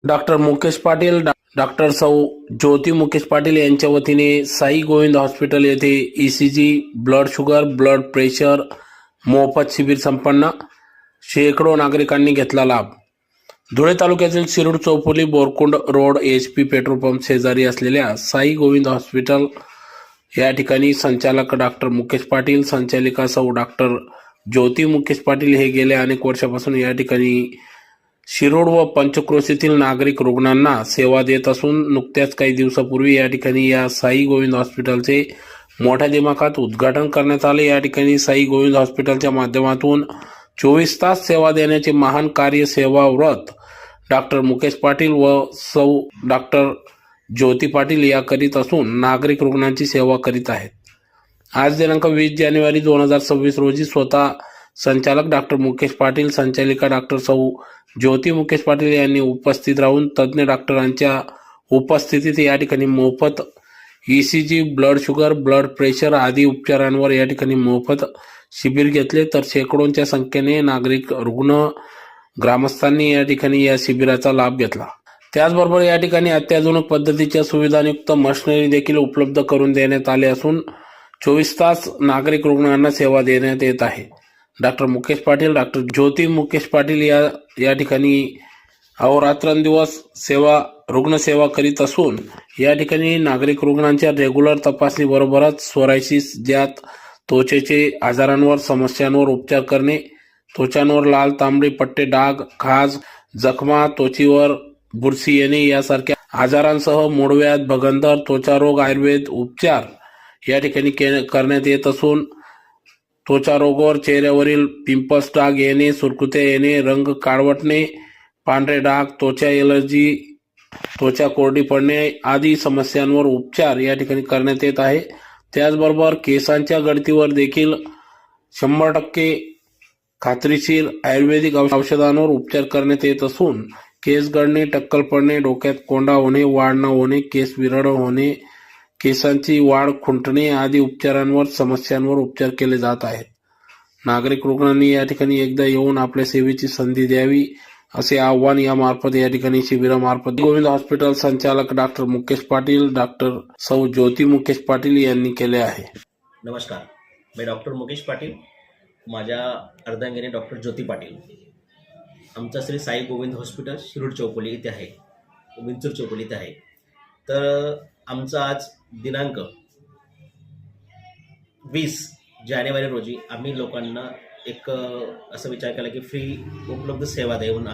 Doctor Mukesh Patil, doctor सौ ज्योती मुकेश पाटील यांच्या वतीने साई गोविंद हॉस्पिटल येथे ECG, blood sugar, blood pressure मोफत शिबिर संपन्न. शेकडो नागरिकांनी घेतला लाभ. धुळे तालुक्यातील Shirur चौफुली Borkund road HP petrol pump शेजारी असलेल्या साई गोविंद हॉस्पिटल या ठिकाणी संचालक डॉक्टर मुकेश पाटील, संचालिका सौ डॉक्टर ज्योती मुकेश पाटील हे गेल्या अनेक वर्षापासून या ठिकाणी शिरोड व पंचक्रोशीतील नागरिक रुग्णांना सेवा देत असून नुकत्याच काही दिवसापूर्वी या ठिकाणी या साई गोविंद हॉस्पिटलचे मोठ्या दिमाखात उद्घाटन करण्यात आले. या ठिकाणी साई गोविंद हॉस्पिटलच्या माध्यमातून 24 तास सेवा देण्याचे महान कार्य सेवा व्रत डॉक्टर मुकेश पाटील व सौ डॉक्टर ज्योती पाटील या करीत असून नागरिक रुग्णांची सेवा करीत आहेत. आज दिनांक 20 जानेवारी 2026 रोजी स्वतः संचालक डॉक्टर मुकेश पाटील, संचालिका डॉक्टर सौ ज्योती मुकेश पाटील यांनी उपस्थित राहून तज्ज्ञ डॉक्टरांच्या उपस्थितीत या ठिकाणी मोफत ECG, blood sugar, blood pressure आदी उपचारांवर या ठिकाणी मोफत शिबिर घेतले. तर शेकडोंच्या संख्येने नागरिक, रुग्ण, ग्रामस्थांनी या ठिकाणी या शिबिराचा लाभ घेतला. त्याचबरोबर या ठिकाणी अत्याधुनिक पद्धतीच्या सुविधायुक्त मशिनरी देखील उपलब्ध करून देण्यात आले असून 24 तास नागरिक रुग्णांना सेवा देण्यात येत आहे. डॉक्टर मुकेश पाटील, डॉक्टर ज्योती मुकेश पाटील या ठिकाणी अहोरात्रंदिवस रुग्णसेवा करीत असून या ठिकाणी नागरिक रुग्णांच्या रेग्युलर तपासणी बरोबरच सोरायसिस, ज्यात त्वचेचे आजारांवर, समस्यांवर उपचार करणे, त्वचांवर लाल, तांबडी पट्टे, डाग, खाज, जखमा, त्वचेवर बुरशी येणे यासारख्या आजारांसह मूळव्याध, भगंदर, त्वचारोग आयुर्वेद उपचार या ठिकाणी करण्यात येत असून त्वचा रोगावर चेहऱ्यावरील पिंपल्स, डाग येणे, सुरकुत्या येणे, रंग काळवटणे, पांढरे डाग, त्वचा एलर्जी, त्वचा कोरडी पडणे आदी समस्यांवर उपचार या ठिकाणी करण्यात येत आहे. त्याचबरोबर केसांच्या गळतीवर देखील 100% खात्रीशीर आयुर्वेदिक औषधांवर उपचार करण्यात येत असून केस गळणे, टक्कल पडणे, डोक्यात कोंडा होणे, वाढ न होणे, केस विरळ होणे, केसांची वाढ खुंटणे आदी समस्यांवर उपचार केले जात आहेत. नागरिक रुग्णांनी या ठिकाणी एकदा येऊन आपल्या सेवेची संधी द्यावी असे आवाहन यामार्फत या ठिकाणी शिबिरामार्फत गोविंद हॉस्पिटल संचालक डॉक्टर मुकेश पाटील, डॉक्टर सौ ज्योती मुकेश पाटील यांनी केले आहे. नमस्कार, मी डॉक्टर मुकेश पाटील, माझ्या अर्धांगिनी डॉक्टर ज्योती पाटील. आमचं श्री साई गोविंद हॉस्पिटल शिरूर चौफुली इथे आहे, विंचूर चौफुली इथे आहे. तर आमचं आज दिनांक 20 जानेवारी रोजी आम्ही लोकांना एक असा विचार केला की फ्री उपलब्ध सेवा देऊन